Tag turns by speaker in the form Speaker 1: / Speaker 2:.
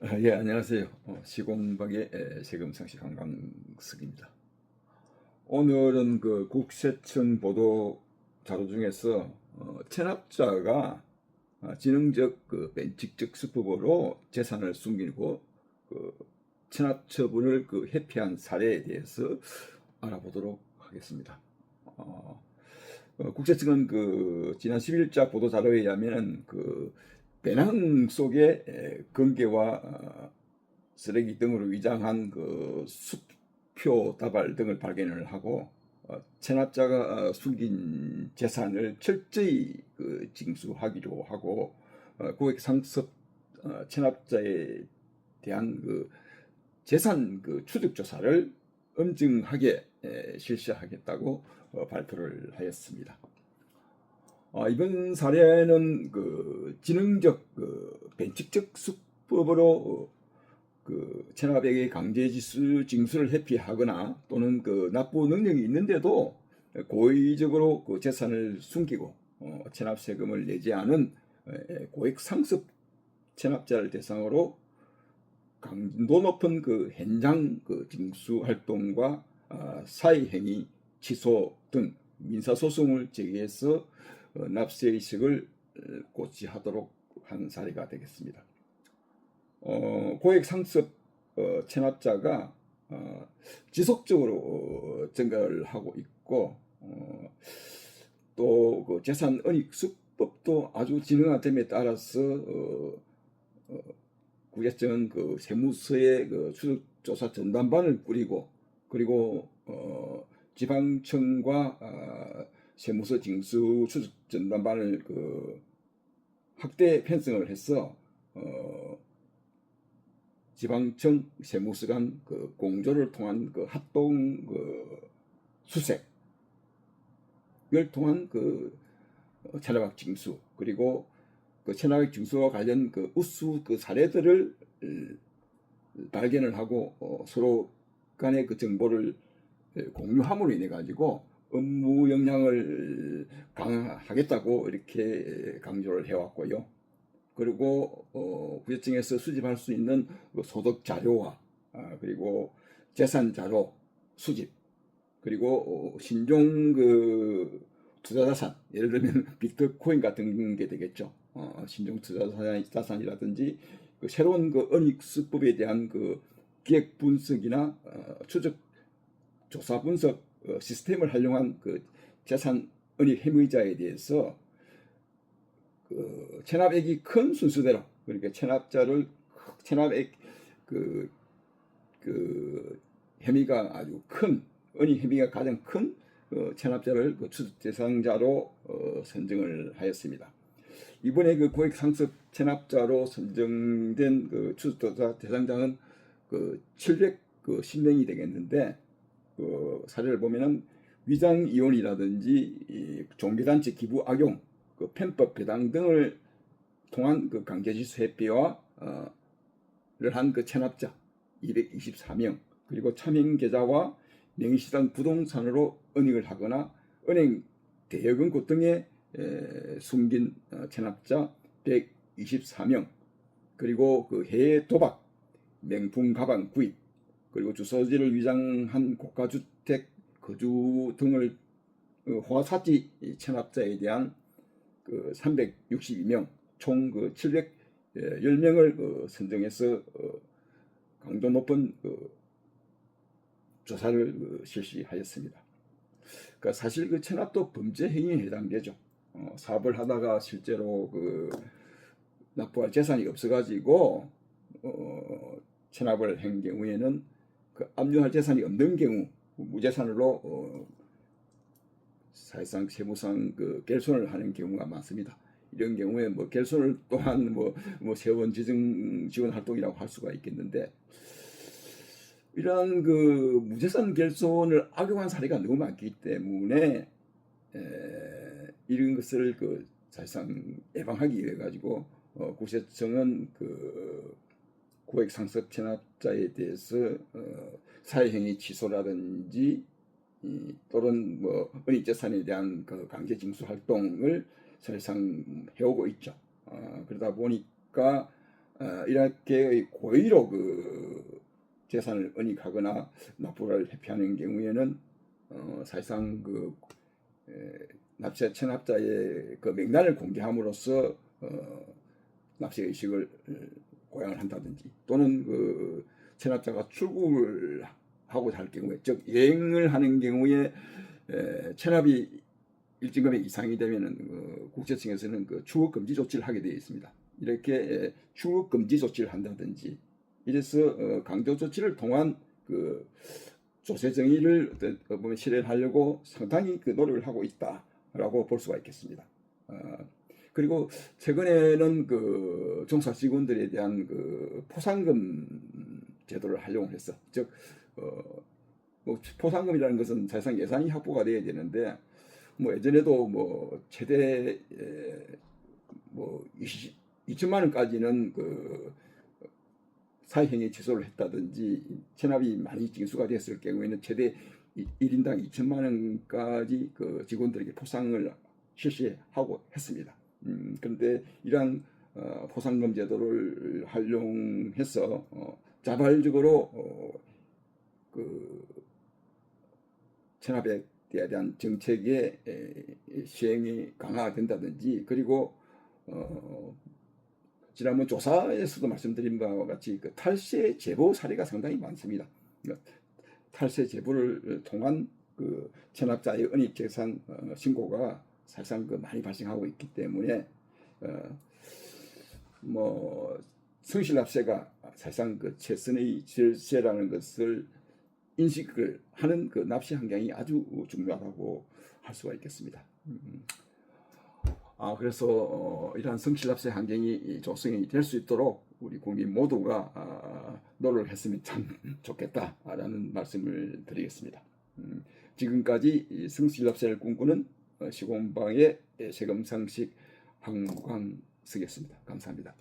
Speaker 1: 예, 안녕하세요. 시공방의 세금 상식 한강석입니다. 오늘은 그 국세청 보도 자료 중에서 체납자가 지능적 변칙적 수법으로 재산을 숨기고 그 체납 처분을 회피한 사례에 대해서 알아보도록 하겠습니다. 어, 국세청은 지난 10일자 보도 자료에 의하면 배낭 속에 건괴와 쓰레기 등으로 위장한 수표 다발 등을 발견을 하고 체납자가 숨긴 재산을 철저히 징수하기로 하고 고액 상습 체납자에 대한 재산 추적 조사를 엄증하게 실시하겠다고 발표를 하였습니다. 이번 사례는 지능적 변칙적 수법으로 체납액의 강제징수를 회피하거나 또는 납부 능력이 있는데도 고의적으로 재산을 숨기고 체납 세금을 내지 않은 고액 상습 체납자를 대상으로 강도 높은 현장 징수 활동과 사회행위 취소 등 민사소송을 제기해서 납세 의식을 고취하도록 한 사례가 되겠습니다. 고액 상습 체납자가 지속적으로 증가를 하고 있고 또 재산 은닉 수법도 아주 진행됨에 따라서 국세청은 세무서에 추적조사 전담반을 꾸리고 그리고 지방청과 세무서 징수 추적 전담반을 확대 편성을 해서 지방청 세무서 간 공조를 통한 합동 수색을 통한 체납액 징수 그리고 체납액 징수와 관련 우수 사례들을 발견을 하고 서로 간의 정보를 공유함으로 인해 가지고 업무 역량을 강화하겠다고 이렇게 강조를 해왔고요. 그리고 국세청에서 수집할 수 있는 소득 자료와 그리고 재산 자료 수집 그리고 신종 투자자산 예를 들면 비트코인 같은 게 되겠죠. 신종 투자자산이라든지 새로운 은닉 수법에 대한 기획 분석이나 추적 조사 분석 시스템을 활용한 재산 은닉 혐의자에 대해서 체납액이 큰 순서대로 그러니까 체납액 혐의가 아주 큰 은닉 혐의가 가장 큰 체납자를 추적 대상자로 선정을 하였습니다. 이번에 고액 상습 체납자로 선정된 추적 대상자는 710명이 되겠는데 사례를 보면은 위장 이혼이라든지 종교단체 기부 악용, 편법 배당 등을 통한 강제징수 회피와 를 한 체납자 224명 그리고 차명 계좌와 명의시당 부동산으로 은닉을 하거나 은행 대여금고 등에 숨긴 체납자 124명 그리고 해외 도박, 명품 가방 구입 그리고 주소지를 위장한 고가주택 거주 등을 호화사지 체납자에 대한 362명 총 710명을 선정해서 강도 높은 조사를 실시하였습니다. 그러니까 사실 체납도 범죄 행위에 해당되죠. 사업을 하다가 실제로 납부할 재산이 없어가지고 체납을 한 경우에는 압류할 재산이 없는 경우 무재산으로 사실상 세무상 결손을 하는 경우가 많습니다. 이런 경우에 결손을 또한 세원 지원 활동이라고 할 수가 있겠는데 이러한 무재산 결손을 악용한 사례가 너무 많기 때문에 이런 것을 사실상 예방하기 위해 가지고 국세청은 고액 상습 체납자에 대해서 사회행위 취소라든지 또는 은닉 재산에 대한 강제 징수 활동을 사실상 해오고 있죠. 그러다 보니까 이렇게 고의로 그 재산을 은닉하거나 납부를 회피하는 경우에는 사실상 그 납세 체납자의 그 명단을 공개함으로써 납세 의식을 고양을 한다든지, 또는 그 체납자가 출국을 하고 할 경우에, 즉 여행을 하는 경우에 체납이 일정 금액 이상이 되면은 국세청에서는 그 출국 금지 조치를 하게 되어 있습니다. 이렇게 출국 금지 조치를 한다든지, 이래서 강도 조치를 통한 그 조세 정의를 보면 실현하려고 상당히 그 노력을 하고 있다라고 볼 수가 있겠습니다. 그리고 최근에는 그 종사 직원들에 대한 그 포상금 제도를 활용을 했어. 즉 뭐 포상금이라는 것은 사실상 예산이 확보가 돼야 되는데, 뭐 예전에도 뭐 최대 뭐 2천만 원까지는 그 사회행위 취소를 했다든지, 체납이 많이 징수가 됐을 경우에는 최대 1인당 2천만 원까지 그 직원들에게 포상을 실시하고 했습니다. 그런데 이러한 포상금 제도를 활용해서 자발적으로 그 체납에 대한 정책의 시행이 강화된다든지, 그리고 지난번 조사에서도 말씀드린 바와 같이 그 탈세 제보 사례가 상당히 많습니다. 탈세 제보를 통한 그 체납자의 은닉 재산 신고가 사실상 그 많이 발생하고 있기 때문에 뭐 성실납세가 사실상 그 최선의 절세라는 것을 인식을 하는 그 납세 환경이 아주 중요하다고 할 수가 있겠습니다. 그래서 이러한 성실납세 환경이 조성이 될 수 있도록 우리 국민 모두가 노력을 했으면 참 좋겠다라는 말씀을 드리겠습니다. 지금까지 성실납세를 꿈꾸는 시공방의 세금상식 황광석이었습니다. 감사합니다.